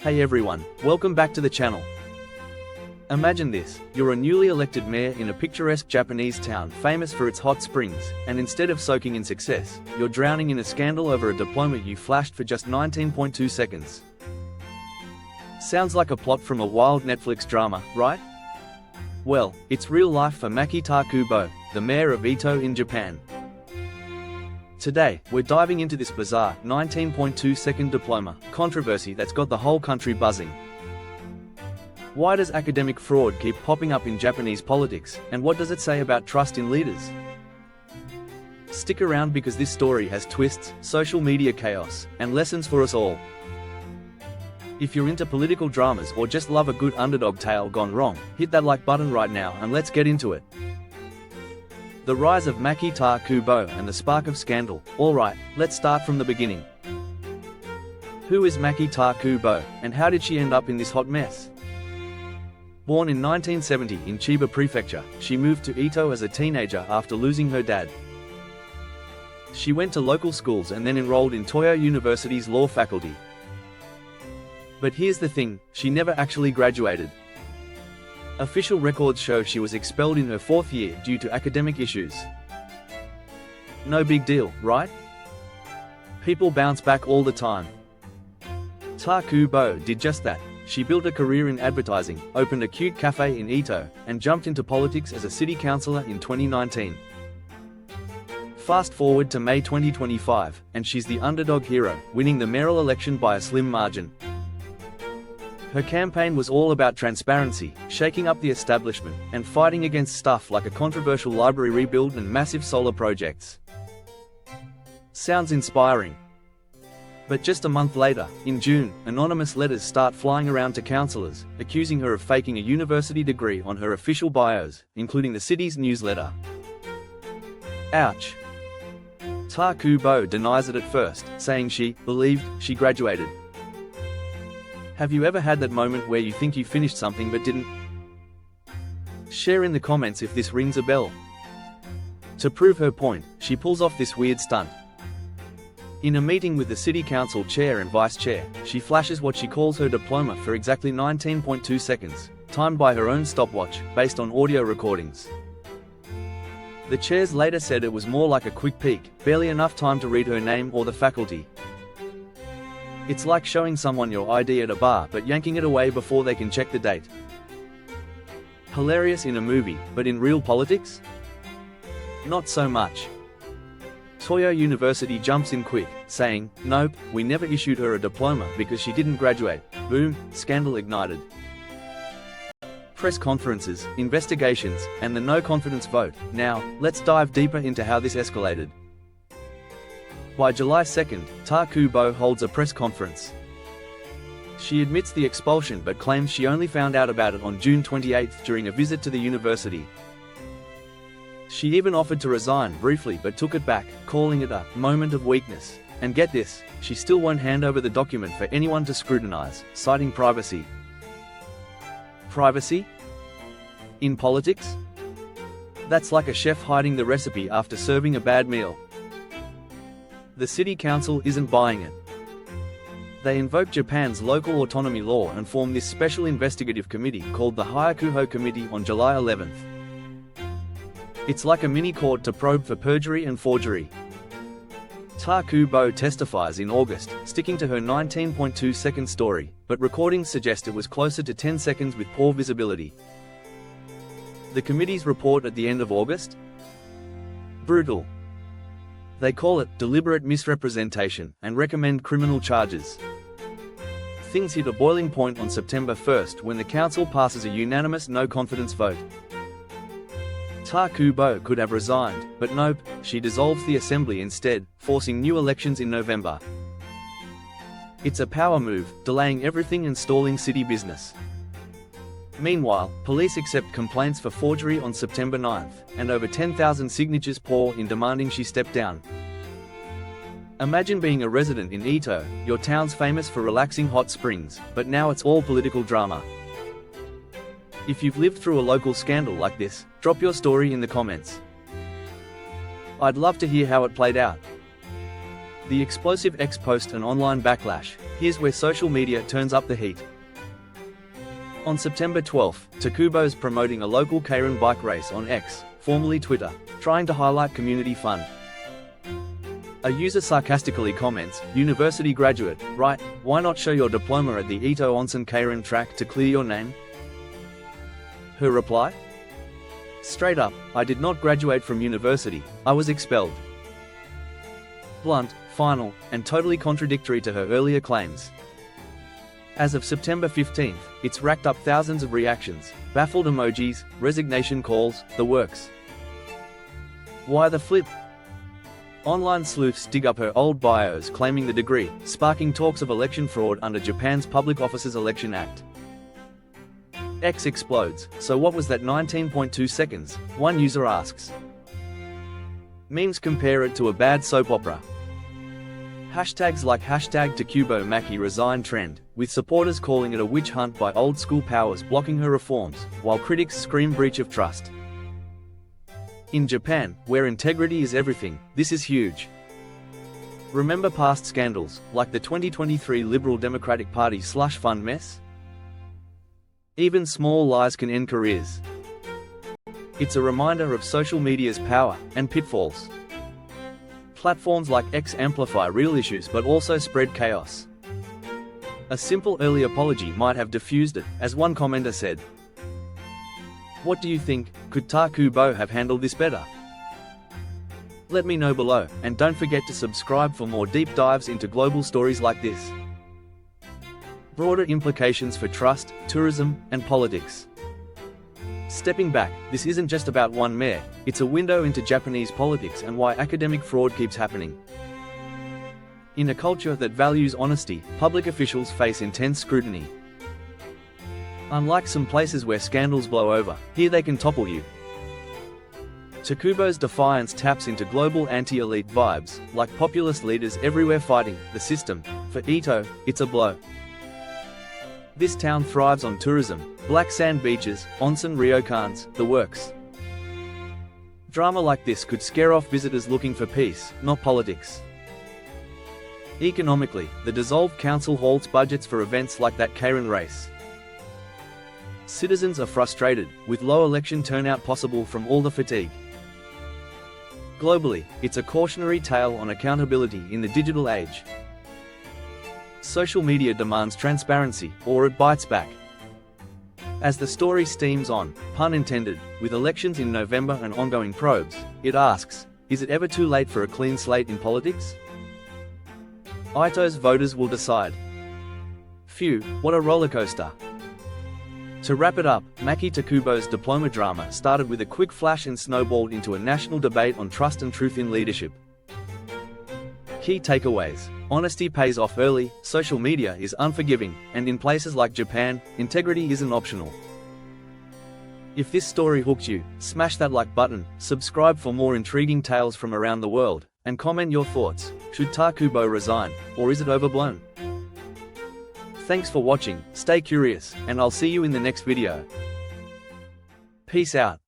Hey everyone, welcome back to the channel. Imagine this, you're a newly elected mayor in a picturesque Japanese town famous for its hot springs, and instead of soaking in success, you're drowning in a scandal over a diploma you flashed for just 19.2 seconds. Sounds like a plot from a wild Netflix drama, right? Well, it's real life for Maki Takubo, the mayor of Ito in Japan. Today, we're diving into this bizarre 19.2-second diploma controversy that's got the whole country buzzing. Why does academic fraud keep popping up in Japanese politics, and what does it say about trust in leaders? Stick around because this story has twists, social media chaos, and lessons for us all. If you're into political dramas or just love a good underdog tale gone wrong, hit that like button right now and let's get into it. The rise of Maki Takubo and the spark of scandal. Alright, let's start from the beginning. Who is Maki Takubo, and how did she end up in this hot mess? Born in 1970 in Chiba Prefecture, she moved to Ito as a teenager after losing her dad. She went to local schools and then enrolled in Toyo University's law faculty. But here's the thing, she never actually graduated. Official records show she was expelled in her fourth year due to academic issues. No big deal, right? People bounce back all the time. Takubo did just that. She built a career in advertising, opened a cute cafe in Ito, and jumped into politics as a city councillor in 2019. Fast forward to May 2025, and she's the underdog hero, winning the mayoral election by a slim margin. Her campaign was all about transparency, shaking up the establishment, and fighting against stuff like a controversial library rebuild and massive solar projects. Sounds inspiring. But just a month later, in June, anonymous letters start flying around to councillors, accusing her of faking a university degree on her official bios, including the city's newsletter. Ouch. Takubo denies it at first, saying she believed she graduated. Have you ever had that moment where you think you finished something but didn't? Share in the comments if this rings a bell. To prove her point, she pulls off this weird stunt. In a meeting with the city council chair and vice chair, she flashes what she calls her diploma for exactly 19.2 seconds, timed by her own stopwatch, based on audio recordings. The chairs later said it was more like a quick peek, barely enough time to read her name or the faculty. It's like showing someone your ID at a bar but yanking it away before they can check the date. Hilarious in a movie, but in real politics? Not so much. Toyo University jumps in quick, saying, "Nope, we never issued her a diploma because she didn't graduate." Boom, scandal ignited. Press conferences, investigations, and the no-confidence vote. Now, let's dive deeper into how this escalated. By July 2nd, Takubo holds a press conference. She admits the expulsion but claims she only found out about it on June 28th during a visit to the university. She even offered to resign briefly but took it back, calling it a moment of weakness. And get this, she still won't hand over the document for anyone to scrutinize, citing privacy. Privacy? In politics? That's like a chef hiding the recipe after serving a bad meal. The city council isn't buying it. They invoke Japan's local autonomy law and form this special investigative committee called the Hyakuho Committee on July 11th. It's like a mini-court to probe for perjury and forgery. Takubo testifies in August, sticking to her 19.2-second story, but recordings suggest it was closer to 10 seconds with poor visibility. The committee's report at the end of August? Brutal. They call it deliberate misrepresentation and recommend criminal charges. Things hit a boiling point on September 1st when the council passes a unanimous no-confidence vote. Takubo could have resigned, but nope, she dissolves the assembly instead, forcing new elections in November. It's a power move, delaying everything and stalling city business. Meanwhile, police accept complaints for forgery on September 9th, and over 10,000 signatures pour in demanding she step down. Imagine being a resident in Ito, your town's famous for relaxing hot springs, but now it's all political drama. If you've lived through a local scandal like this, drop your story in the comments. I'd love to hear how it played out. The explosive ex-post and online backlash. Here's where social media turns up the heat. On September 12, Takubo's promoting a local Keirin bike race on X, formerly Twitter, trying to highlight community fun. A user sarcastically comments, "University graduate, right? Why not show your diploma at the Ito Onsen Keirin track to clear your name?" Her reply? "Straight up, I did not graduate from university, I was expelled." Blunt, final, and totally contradictory to her earlier claims. As of September 15th, it's racked up thousands of reactions, baffled emojis, resignation calls, the works. Why the flip? Online sleuths dig up her old bios claiming the degree, sparking talks of election fraud under Japan's Public Officers Election Act. X explodes, so what was that 19.2 seconds, one user asks. Memes compare it to a bad soap opera. Hashtags like #Takubo Maki resign trend, with supporters calling it a witch hunt by old school powers blocking her reforms, while critics scream breach of trust. In Japan, where integrity is everything, this is huge. Remember past scandals, like the 2023 Liberal Democratic Party slush fund mess? Even small lies can end careers. It's a reminder of social media's power and pitfalls. Platforms like X amplify real issues but also spread chaos. A simple early apology might have diffused it, as one commenter said. What do you think? Could Takubo have handled this better? Let me know below, and don't forget to subscribe for more deep dives into global stories like this. Broader implications for trust, tourism, and politics. Stepping back, this isn't just about one mayor, it's a window into Japanese politics and why academic fraud keeps happening. In a culture that values honesty, public officials face intense scrutiny. Unlike some places where scandals blow over, here they can topple you. Takubo's defiance taps into global anti-elite vibes, like populist leaders everywhere fighting the system. For Ito, it's a blow. This town thrives on tourism, black sand beaches, onsen ryokans, the works. Drama like this could scare off visitors looking for peace, not politics. Economically, the dissolved council halts budgets for events like that Keirin race. Citizens are frustrated, with low election turnout possible from all the fatigue. Globally, it's a cautionary tale on accountability in the digital age. Social media demands transparency, or it bites back. As the story steams on, pun intended, with elections in November and ongoing probes, it asks, is it ever too late for a clean slate in politics? Ito's voters will decide. Phew, what a rollercoaster. To wrap it up, Maki Takubo's diploma drama started with a quick flash and snowballed into a national debate on trust and truth in leadership. Key takeaways. Honesty pays off early, social media is unforgiving, and in places like Japan, integrity isn't optional. If this story hooked you, smash that like button, subscribe for more intriguing tales from around the world, and comment your thoughts. Should Takubo resign, or is it overblown? Thanks for watching, stay curious, and I'll see you in the next video. Peace out.